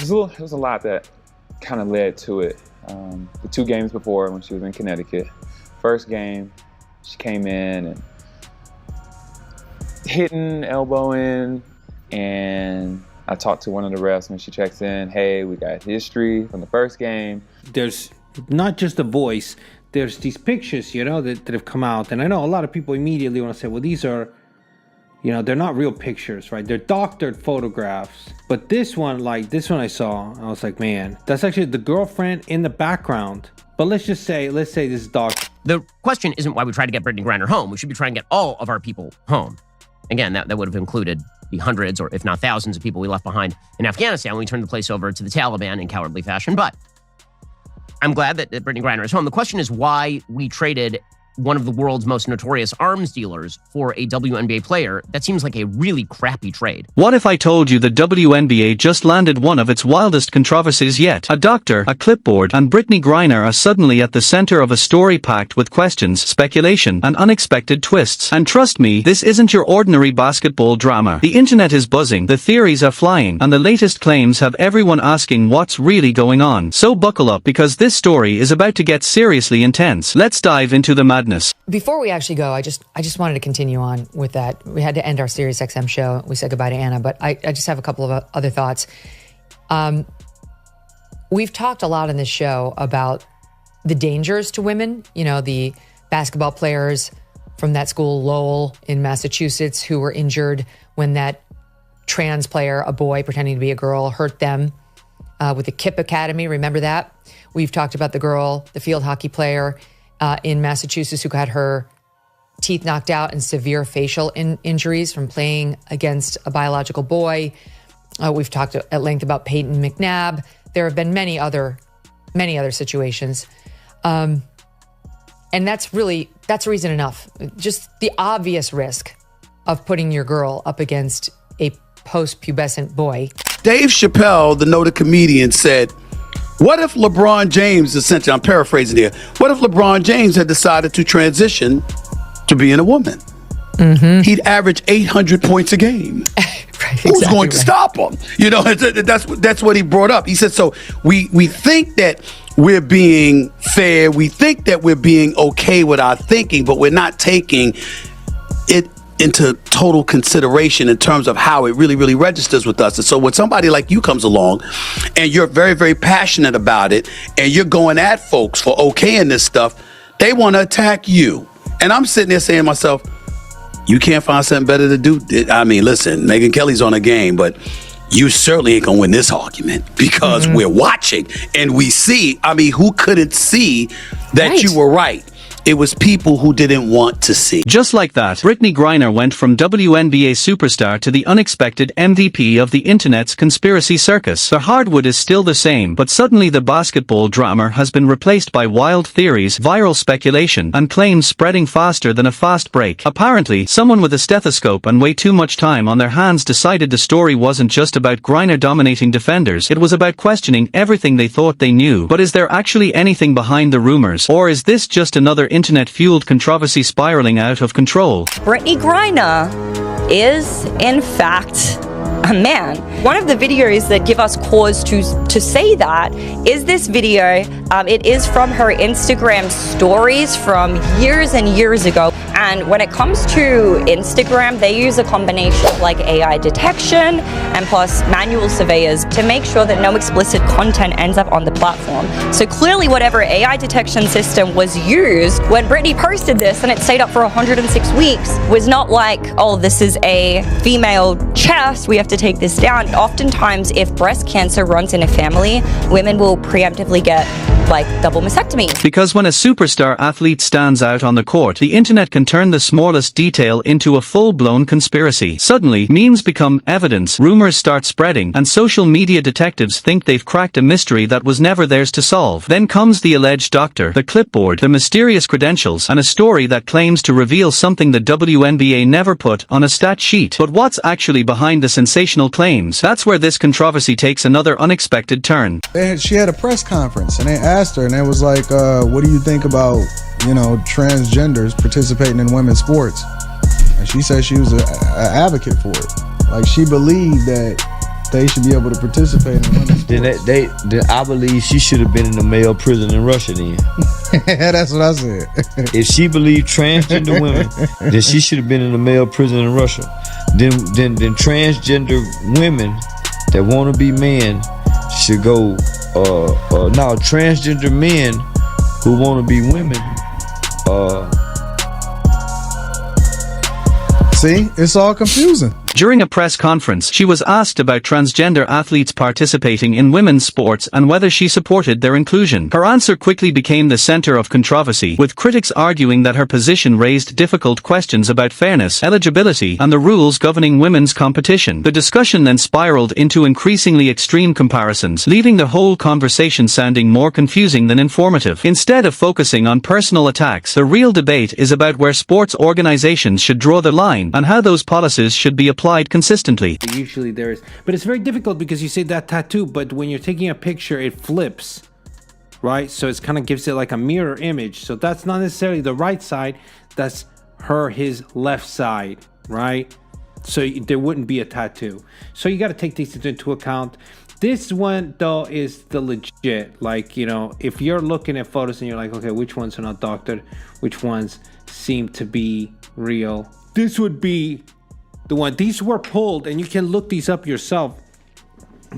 It was a lot that kind of led to it. The 2 games before, when she was in Connecticut, first game, she came in and hitting, elbowing, and I talked to one of the refs when she checks in. Hey, we got history from the first game. There's not just a voice. There's these pictures, that have come out. And I know a lot of people immediately want to say, well, these are, they're not real pictures, right? They're doctored photographs. But this one I saw, I was like, man, that's actually the girlfriend in the background. But let's say this is doctored. The question isn't why we try to get Brittney Griner home. We should be trying to get all of our people home. Again, that would have included the hundreds or if not thousands of people we left behind in Afghanistan when we turned the place over to the Taliban in cowardly fashion. But I'm glad that Brittney Griner is home. The question is why we traded one of the world's most notorious arms dealers for a WNBA player. That seems like a really crappy trade. What if I told you the WNBA just landed one of its wildest controversies yet? A doctor, a clipboard, and Brittney Griner are suddenly at the center of a story packed with questions, speculation, and unexpected twists. And trust me, this isn't your ordinary basketball drama. The internet is buzzing, the theories are flying, and the latest claims have everyone asking what's really going on. So buckle up, because this story is about to get seriously intense. Let's dive into the madness. Before we actually go, I just wanted to continue on with that. We had to end our SiriusXM show. We said goodbye to Anna, but I just have a couple of other thoughts. We've talked a lot on this show about the dangers to women. The basketball players from that school, Lowell in Massachusetts, who were injured when that trans player, a boy pretending to be a girl, hurt them with the KIPP Academy. Remember that? We've talked about the girl, the field hockey player in Massachusetts who got her teeth knocked out and severe facial injuries from playing against a biological boy. We've talked at length about Peyton McNabb. There have been many other situations. And that's reason enough. Just the obvious risk of putting your girl up against a post-pubescent boy. Dave Chappelle, the noted comedian, said, what if LeBron James, essentially, I'm paraphrasing here, what if LeBron James had decided to transition to being a woman? Mm-hmm. He'd average 800 points a game. Right, Who's going to stop him? That's what he brought up. He said, so we think that we're being fair. We think that we're being okay with our thinking, but we're not taking it into total consideration in terms of how it really, really registers with us. And so when somebody like you comes along and you're very, very passionate about it and you're going at folks for okaying this stuff, they want to attack you. And I'm sitting there saying to myself, you can't find something better to do? I mean, listen, Megyn Kelly's on a game, but you certainly ain't gonna win this argument because we're watching and we see, who couldn't see that you were right? It was people who didn't want to see. Just like that, Brittney Griner went from WNBA superstar to the unexpected MVP of the internet's conspiracy circus. The hardwood is still the same, but suddenly the basketball drama has been replaced by wild theories, viral speculation, and claims spreading faster than a fast break. Apparently, someone with a stethoscope and way too much time on their hands decided the story wasn't just about Griner dominating defenders, it was about questioning everything they thought they knew. But is there actually anything behind the rumors, or is this just another internet-fueled controversy spiraling out of control? Brittney Griner is, in fact, a man. One of the videos that give us cause to say that is this video. It is from her Instagram stories from years and years ago. And when it comes to Instagram, they use a combination of AI detection and plus manual surveyors to make sure that no explicit content ends up on the platform. So clearly whatever AI detection system was used when Brittney posted this and it stayed up for 106 weeks was not like, oh, this is a female chest, we have to take this down. Oftentimes, if breast cancer runs in a family, women will preemptively get double mastectomy. Because when a superstar athlete stands out on the court, the internet can turn the smallest detail into a full-blown conspiracy. Suddenly, memes become evidence, rumors start spreading, and social media detectives think they've cracked a mystery that was never theirs to solve. Then comes the alleged doctor, the clipboard, the mysterious credentials, and a story that claims to reveal something the WNBA never put on a stat sheet. But what's actually behind the sensational claims? That's where this controversy takes another unexpected turn. She had a press conference, and they asked her, and it was like, what do you think about, transgenders participating in women's sports? And she said she was an advocate for it. She believed that they should be able to participate in women's sports. Then I believe she should have been in a male prison in Russia then. That's what I said. If she believed transgender women, then she should have been in a male prison in Russia. Then transgender women that want to be men should go. Now transgender men who want to be women. See, it's all confusing. During a press conference, she was asked about transgender athletes participating in women's sports and whether she supported their inclusion. Her answer quickly became the center of controversy, with critics arguing that her position raised difficult questions about fairness, eligibility, and the rules governing women's competition. The discussion then spiraled into increasingly extreme comparisons, leaving the whole conversation sounding more confusing than informative. Instead of focusing on personal attacks, the real debate is about where sports organizations should draw the line and how those policies should be applied consistently. Usually there is, but it's very difficult because you say that tattoo, but when you're taking a picture, it flips, right? So it kind of gives it like a mirror image. So that's not necessarily the right side. That's his left side, right? So there wouldn't be a tattoo. So you got to take these into account. This one though is the legit, like, you know, if you're looking at photos and you're like, okay, which ones are not doctored, which ones seem to be real, this would be the one. These were pulled, and you can look these up yourself.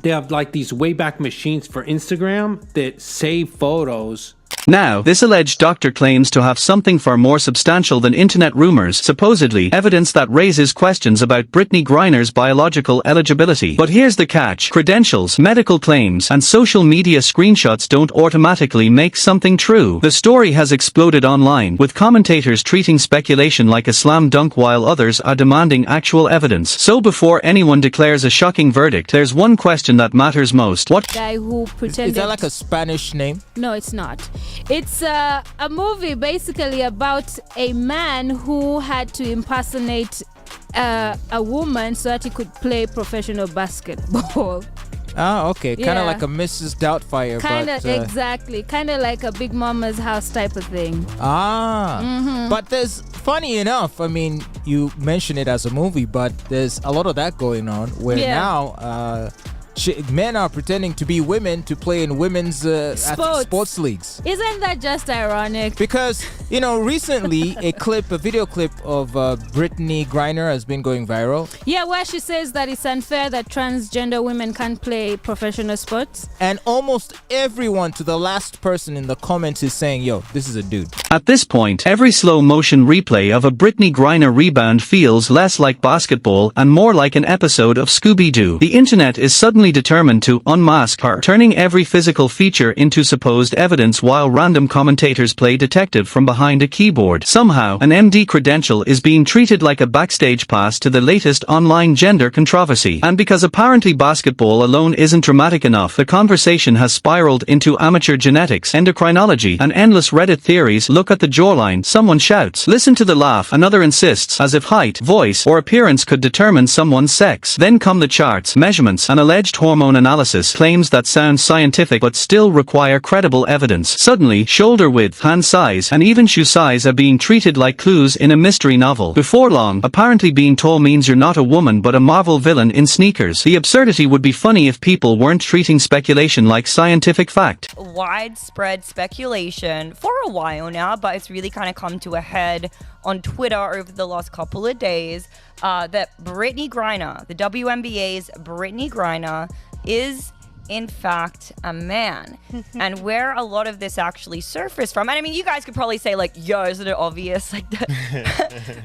They have like these Wayback Machines for Instagram that save photos. Now, this alleged doctor claims to have something far more substantial than internet rumors, supposedly evidence that raises questions about Brittney Griner's biological eligibility. But here's the catch: credentials, medical claims, and social media screenshots don't automatically make something true. The story has exploded online, with commentators treating speculation like a slam dunk while others are demanding actual evidence. So before anyone declares a shocking verdict, there's one question that matters most. What guy who pretended... Is that like a Spanish name? No, it's not. It's a movie basically about a man who had to impersonate a woman so that he could play professional basketball. Ah, okay. Kind of Yeah. like a Mrs. Doubtfire. Kind of, but, exactly. Kind of like a Big Mama's house type of thing. But there's, funny enough, I mean, you mention it as a movie, but there's a lot of that going on where now men are pretending to be women to play in women's sports leagues. Isn't that just ironic? Because, you know, recently a video clip of Brittney Griner has been going viral. Yeah, where she says that it's unfair that transgender women can't play professional sports. And almost everyone, to the last person in the comments, is saying, yo, this is a dude. At this point, every slow motion replay of a Brittney Griner rebound feels less like basketball and more like an episode of Scooby-Doo. The internet is suddenly determined to unmask her, turning every physical feature into supposed evidence while random commentators play detective from behind a keyboard. Somehow, an MD credential is being treated like a backstage pass to the latest online gender controversy. And because apparently basketball alone isn't dramatic enough, the conversation has spiraled into amateur genetics, endocrinology, and endless Reddit theories. Look at the jawline, someone shouts. Listen to the laugh, another insists, as if height, voice, or appearance could determine someone's sex. Then come the charts, measurements, and alleged hormone analysis, claims that sound scientific but still require credible evidence. Suddenly, shoulder width, hand size, and even shoe size are being treated like clues in a mystery novel. Before long, apparently being tall means you're not a woman but a Marvel villain in sneakers. The absurdity would be funny if people weren't treating speculation like scientific fact. Widespread speculation for a while now, but it's really kind of come to a head on Twitter over the last couple of days that Brittney Griner, the WNBA's Brittney Griner, is in fact a man. And where a lot of this actually surfaced from, and I mean, you guys could probably say like, yo, isn't it obvious? Like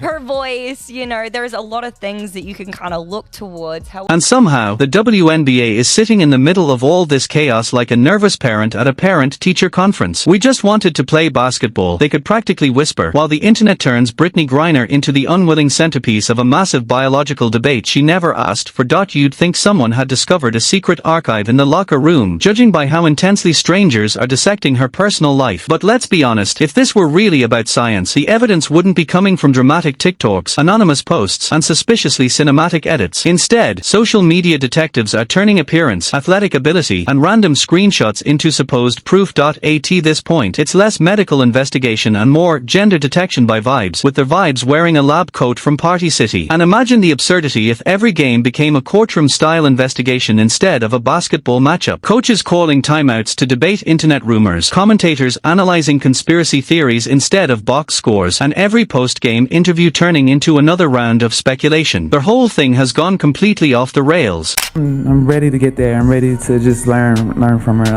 her voice, you know, there's a lot of things that you can kind of look towards. And somehow, the WNBA is sitting in the middle of all this chaos like a nervous parent at a parent-teacher conference. We just wanted to play basketball, they could practically whisper, while the internet turns Brittney Griner into the unwilling centerpiece of a massive biological debate she never asked for. You'd think someone had discovered a secret archive in the locker room, judging by how intensely strangers are dissecting her personal life. But let's be honest, if this were really about science, the evidence wouldn't be coming from dramatic TikToks, anonymous posts, and suspiciously cinematic edits. Instead, social media detectives are turning appearance, athletic ability, and random screenshots into supposed proof. At this point, it's less medical investigation and more gender detection by vibes, with their vibes wearing a lab coat from Party City. And imagine the absurdity if every game became a courtroom-style investigation instead of a basketball matchup. Coaches calling timeouts to debate internet rumors, commentators analyzing conspiracy theories instead of box scores, and every post-game interview turning into another round of speculation. The whole thing has gone completely off the rails. I'm ready to get there. I'm ready to just learn from her.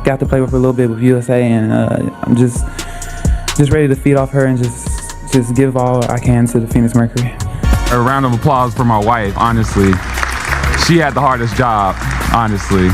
Got to play with her a little bit with USA, and I'm just ready to feed off her and just give all I can to the Phoenix Mercury. A round of applause for my wife, honestly. She had the hardest job, honestly.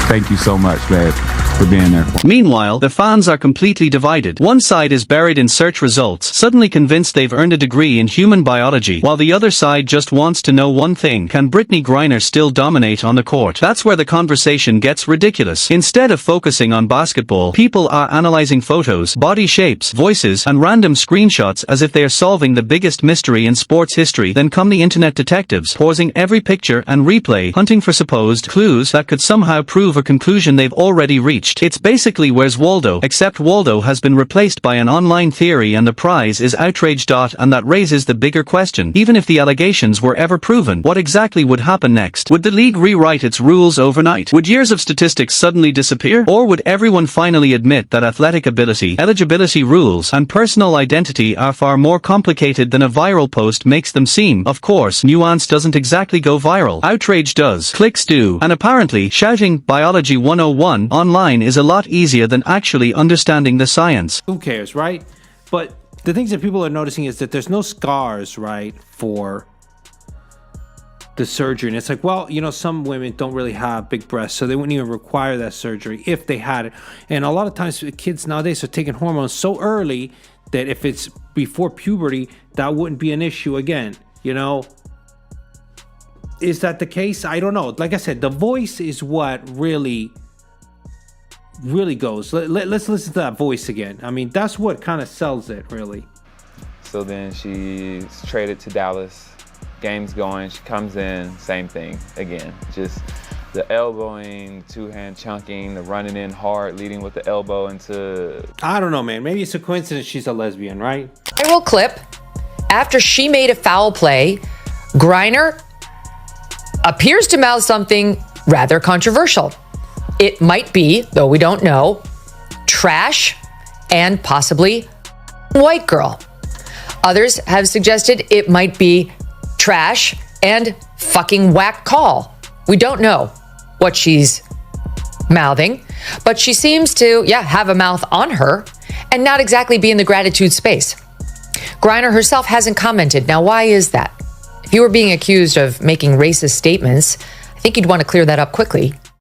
Thank you so much, babe, for being there. Meanwhile, the fans are completely divided. One side is buried in search results, suddenly convinced they've earned a degree in human biology, while the other side just wants to know one thing: can Brittney Griner still dominate on the court? That's where the conversation gets ridiculous. Instead of focusing on basketball, people are analyzing photos, body shapes, voices, and random screenshots as if they are solving the biggest mystery in sports history. Then come the internet detectives, pausing every picture and replay, hunting for supposed clues that could somehow prove a conclusion they've already reached. It's basically Where's Waldo, except Waldo has been replaced by an online theory and the prize is outrage. And that raises the bigger question: even if the allegations were ever proven, what exactly would happen next? Would the league rewrite its rules overnight? Would years of statistics suddenly disappear? Or would everyone finally admit that athletic ability, eligibility rules, and personal identity are far more complicated than a viral post makes them seem? Of course, nuance doesn't exactly go viral. Outrage does. Clicks do. And apparently, shouting Biology 101 online is a lot easier than actually understanding the science. Who cares, right? But the things that people are noticing is that there's no scars, right, for the surgery. And it's like, well, some women don't really have big breasts, so they wouldn't even require that surgery if they had it. And a lot of times kids nowadays are taking hormones so early that if it's before puberty, that wouldn't be an issue again, Is that the case? I don't know. Like I said, the voice is what really goes. Let's listen to that voice again. I mean, that's what kind of sells it, really. So then she's traded to Dallas. Game's going. She comes in. Same thing again. Just the elbowing, two-hand chunking, the running in hard, leading with the elbow into... I don't know, man. Maybe it's a coincidence she's a lesbian, right? Viral clip. After she made a foul play, Griner appears to mouth something rather controversial. It might be, though we don't know, trash and possibly white girl. Others have suggested it might be trash and fucking whack call. We don't know what she's mouthing, but she seems to, have a mouth on her and not exactly be in the gratitude space. Griner herself hasn't commented. Now, why is that? If you were being accused of making racist statements, I think you'd want to clear that up quickly.